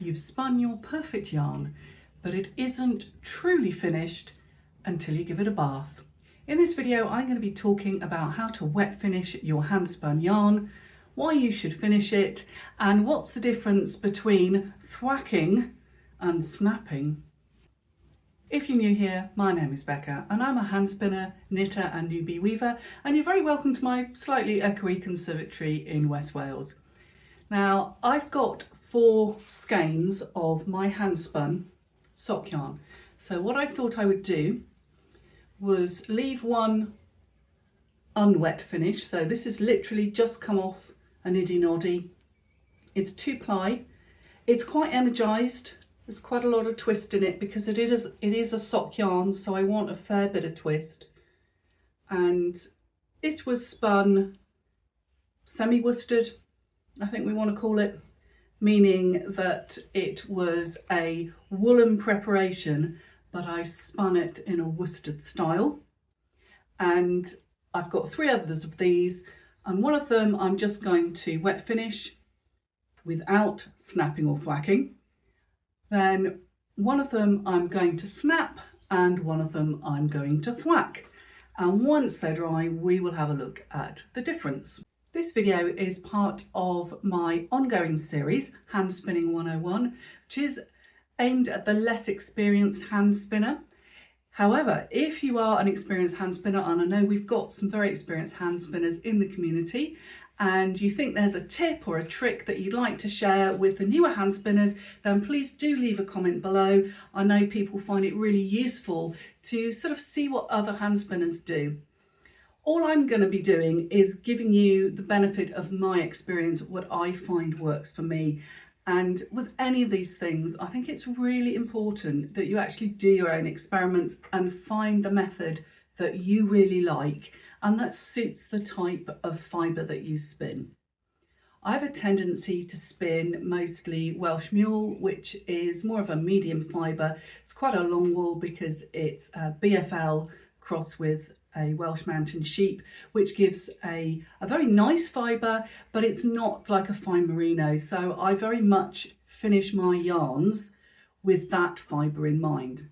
You've spun your perfect yarn, but it isn't truly finished until you give it a bath. In this video, I'm going to be talking about how to wet finish your hand spun yarn, why you should finish it, and what's the difference between thwacking and snapping. If you're new here, my name is Becca and I'm a hand spinner, knitter and newbie weaver, and you're very welcome to my slightly echoey conservatory in West Wales. Now, I've got 4 skeins of my hand spun sock yarn. So what I thought I would do was leave one unwet finish. So this is literally just come off a niddy noddy. It's 2-ply. It's quite energized. There's quite a lot of twist in it because it is a sock yarn, so I want a fair bit of twist. And it was spun semi-worsted, I think we want to call it, meaning that it was a woolen preparation, but I spun it in a worsted style. And I've got 3 others of these, and one of them I'm just going to wet finish without snapping or thwacking. Then one of them I'm going to snap and one of them I'm going to thwack. And once they're dry, we will have a look at the difference. This video is part of my ongoing series, Hand Spinning 101, which is aimed at the less experienced hand spinner. However, if you are an experienced hand spinner, and I know we've got some very experienced hand spinners in the community, and you think there's a tip or a trick that you'd like to share with the newer hand spinners, then please do leave a comment below. I know people find it really useful to sort of see what other hand spinners do. All I'm going to be doing is giving you the benefit of my experience, what I find works for me. And with any of these things, I think it's really important that you actually do your own experiments and find the method that you really like and that suits the type of fibre that you spin. I have a tendency to spin mostly Welsh mule, which is more of a medium fibre. It's quite a long wool because it's a BFL cross with a Welsh mountain sheep, which gives a very nice fibre, but it's not like a fine merino. So I very much finish my yarns with that fibre in mind.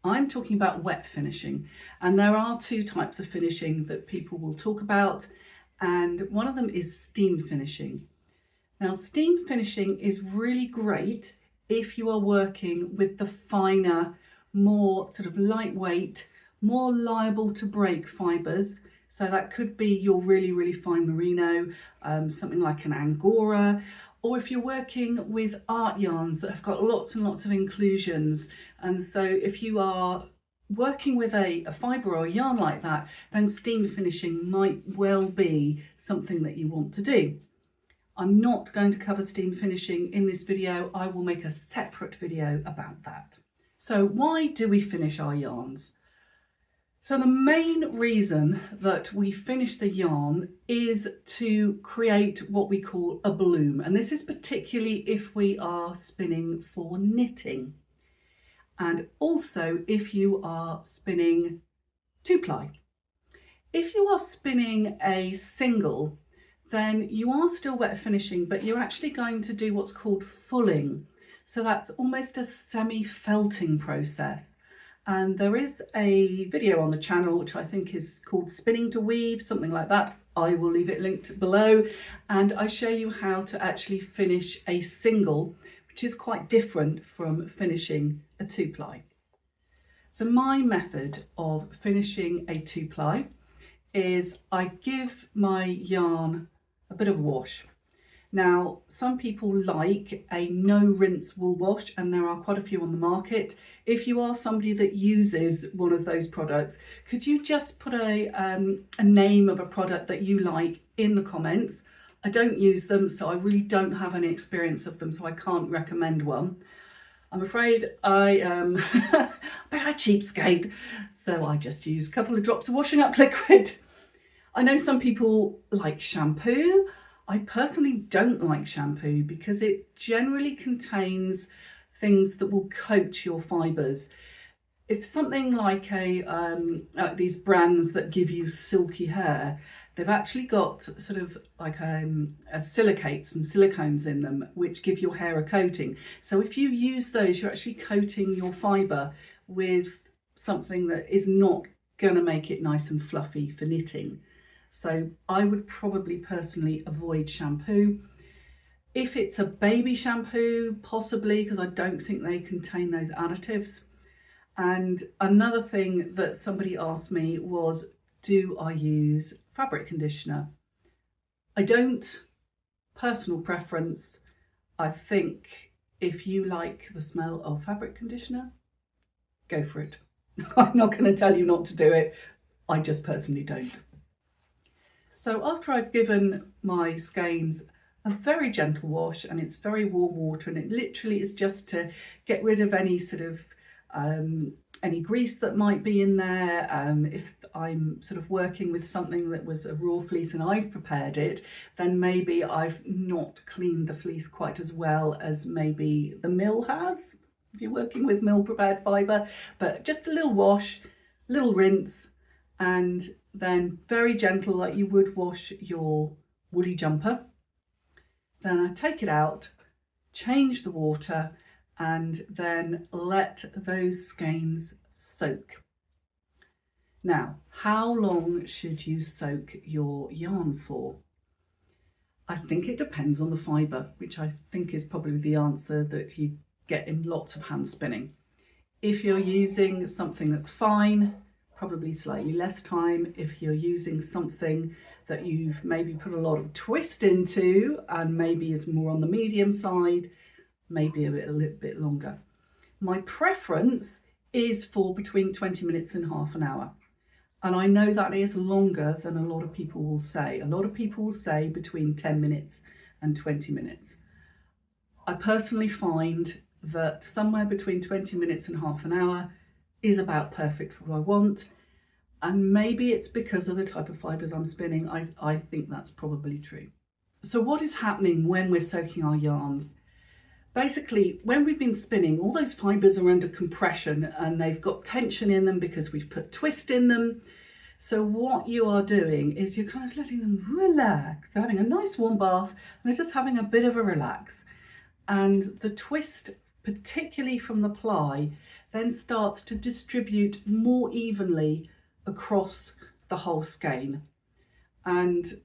I'm talking about wet finishing, and there are 2 types of finishing that people will talk about, and one of them is steam finishing. Now, steam finishing is really great if you are working with the finer, more sort of lightweight, more liable to break fibres. So that could be your really fine merino, something like an Angora, or if you're working with art yarns that have got lots and lots of inclusions. And so if you are working with a fibre or a yarn like that, then steam finishing might well be something that you want to do. I'm not going to cover steam finishing in this video. I will make a separate video about that. So why do we finish our yarns? So the main reason that we finish the yarn is to create what we call a bloom. And this is particularly if we are spinning for knitting. And also if you are spinning 2-ply. If you are spinning a single, then you are still wet finishing, but you're actually going to do what's called fulling. So that's almost a semi-felting process. And there is a video on the channel which I think is called Spinning to Weave, something like that. I will leave it linked below, and I show you how to actually finish a single, which is quite different from finishing a 2-ply. So my method of finishing a 2-ply is I give my yarn a bit of wash. Now, some people like a no rinse wool wash, and there are quite a few on the market. If you are somebody that uses one of those products, could you just put a name of a product that you like in the comments? I don't use them, so I really don't have any experience of them, so I can't recommend one. I'm afraid I am a bit of a cheapskate, so I just use a couple of drops of washing up liquid. I know some people like shampoo. I personally don't like shampoo because it generally contains things that will coat your fibres. If something like these brands that give you silky hair, They've actually got sort of like silicates and silicones in them, which give your hair a coating. So if you use those, you're actually coating your fibre with something that is not going to make it nice and fluffy for knitting. So I would probably personally avoid shampoo. If it's a baby shampoo, possibly, because I don't think they contain those additives. And another thing that somebody asked me was, do I use fabric conditioner? I don't. Personal preference. I think if you like the smell of fabric conditioner, go for it. I'm not going to tell you not to do it. I just personally don't. So after I've given my skeins a very gentle wash, and it's very warm water, and it literally is just to get rid of any sort of any grease that might be in there. If I'm sort of working with something that was a raw fleece and I've prepared it, then maybe I've not cleaned the fleece quite as well as maybe the mill has, if you're working with mill prepared fibre. But just a little wash, little rinse, and then very gentle, like you would wash your woolly jumper. Then I take it out, change the water, and then let those skeins soak. Now, how long should you soak your yarn for? I think it depends on the fibre, which I think is probably the answer that you get in lots of hand spinning. If you're using something that's fine, probably slightly less time. If you're using something that you've maybe put a lot of twist into and maybe is more on the medium side, maybe a little bit longer. My preference is for between 20 minutes and half an hour. And I know that is longer than a lot of people will say. A lot of people will say between 10 minutes and 20 minutes. I personally find that somewhere between 20 minutes and half an hour is about perfect for what I want. And maybe it's because of the type of fibres I'm spinning. I think that's probably true. So what is happening when we're soaking our yarns? Basically, when we've been spinning, all those fibres are under compression and they've got tension in them because we've put twist in them. So what you are doing is you're kind of letting them relax. They're having a nice warm bath and they're just having a bit of a relax. And the twist, particularly from the ply, then starts to distribute more evenly across the whole skein. And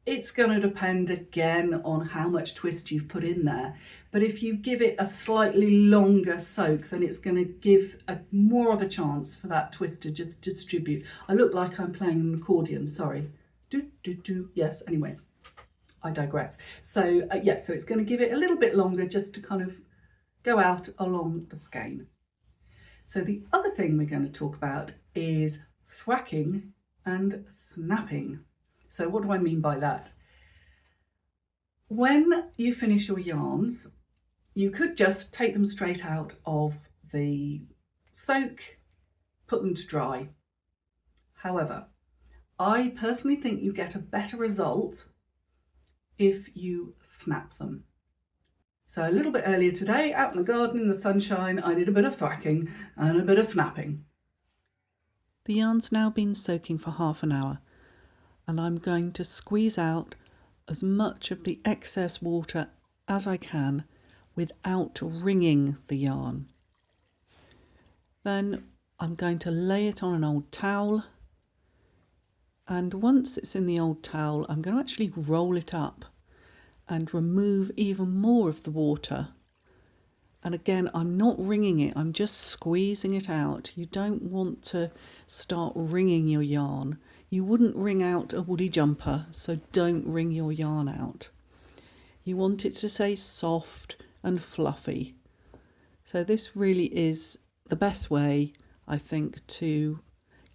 it's going to depend again on how much twist you've put in there. But if you give it a slightly longer soak, then it's going to give more of a chance for that twist to just distribute. I look like I'm playing an accordion, sorry. Yes, anyway, I digress. So yes, so it's going to give it a little bit longer just to kind of go out along the skein. So the other thing we're going to talk about is thacking and snapping. So what do I mean by that? When you finish your yarns, you could just take them straight out of the soak, put them to dry. However, I personally think you get a better result if you snap them. So a little bit earlier today, out in the garden in the sunshine, I did a bit of thacking and a bit of snapping. The yarn's now been soaking for half an hour, and I'm going to squeeze out as much of the excess water as I can without wringing the yarn. Then I'm going to lay it on an old towel, and once it's in the old towel, I'm going to actually roll it up and remove even more of the water. And again, I'm not wringing it, I'm just squeezing it out. You don't want to start wringing your yarn. You wouldn't wring out a woolly jumper, so don't wring your yarn out. You want it to stay soft and fluffy. So this really is the best way, I think, to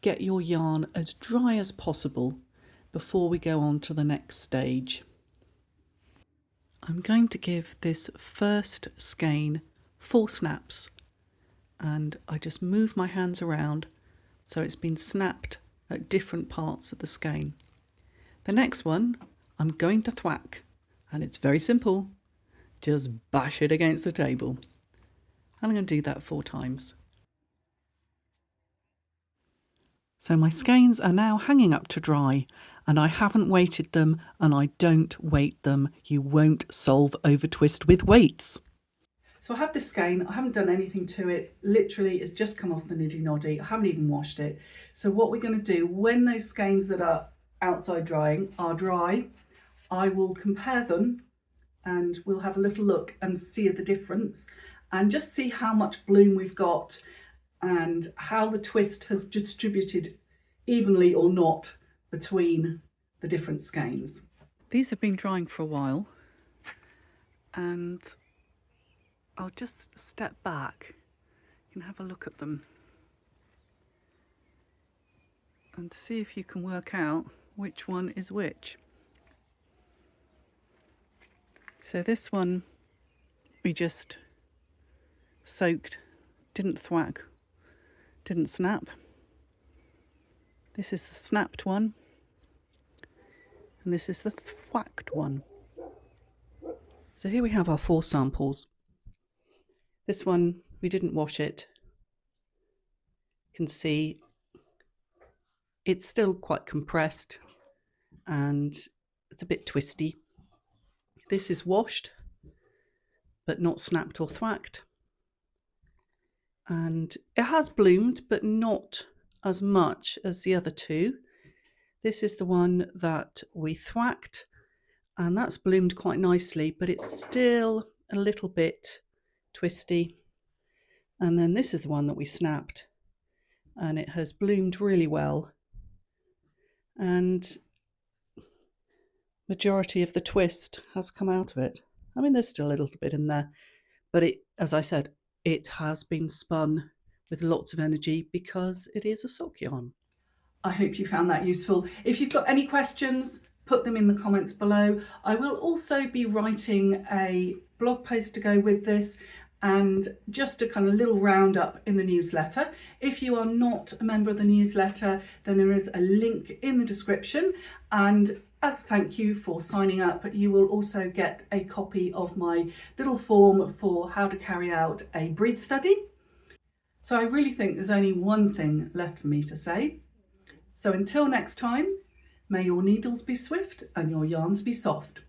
get your yarn as dry as possible before we go on to the next stage. I'm going to give this first skein 4 snaps, and I just move my hands around so it's been snapped at different parts of the skein. The next one I'm going to thwack, and it's very simple. Just bash it against the table. And I'm going to do that 4 times. So my skeins are now hanging up to dry, and I haven't weighted them, and I don't weight them. You won't solve over twist with weights. So I have this skein, I haven't done anything to it, literally it's just come off the niddy noddy, I haven't even washed it. So what we're going to do, when those skeins that are outside drying are dry, I will compare them and we'll have a little look and see the difference and just see how much bloom we've got and how the twist has distributed evenly or not between the different skeins. These have been drying for a while, and I'll just step back and have a look at them and see if you can work out which one is which. So this one we just soaked, didn't thwack, didn't snap. This is the snapped one, and this is the thwacked one. So here we have our 4 samples. This one, we didn't wash it. You can see it's still quite compressed and it's a bit twisty. This is washed, but not snapped or thwacked. And it has bloomed, but not as much as the other 2. This is the one that we thwacked, and that's bloomed quite nicely, but it's still a little bit twisty. And then this is the one that we snapped, and it has bloomed really well. And majority of the twist has come out of it. I mean, there's still a little bit in there, but it, as I said, it has been spun with lots of energy because it is a sock yarn. I hope you found that useful. If you've got any questions, put them in the comments below. I will also be writing a blog post to go with this and just a kind of little roundup in the newsletter. If you are not a member of the newsletter, then there is a link in the description, and as a thank you for signing up, you will also get a copy of my little form for how to carry out a breed study. So I really think there's only one thing left for me to say. So until next time, may your needles be swift and your yarns be soft.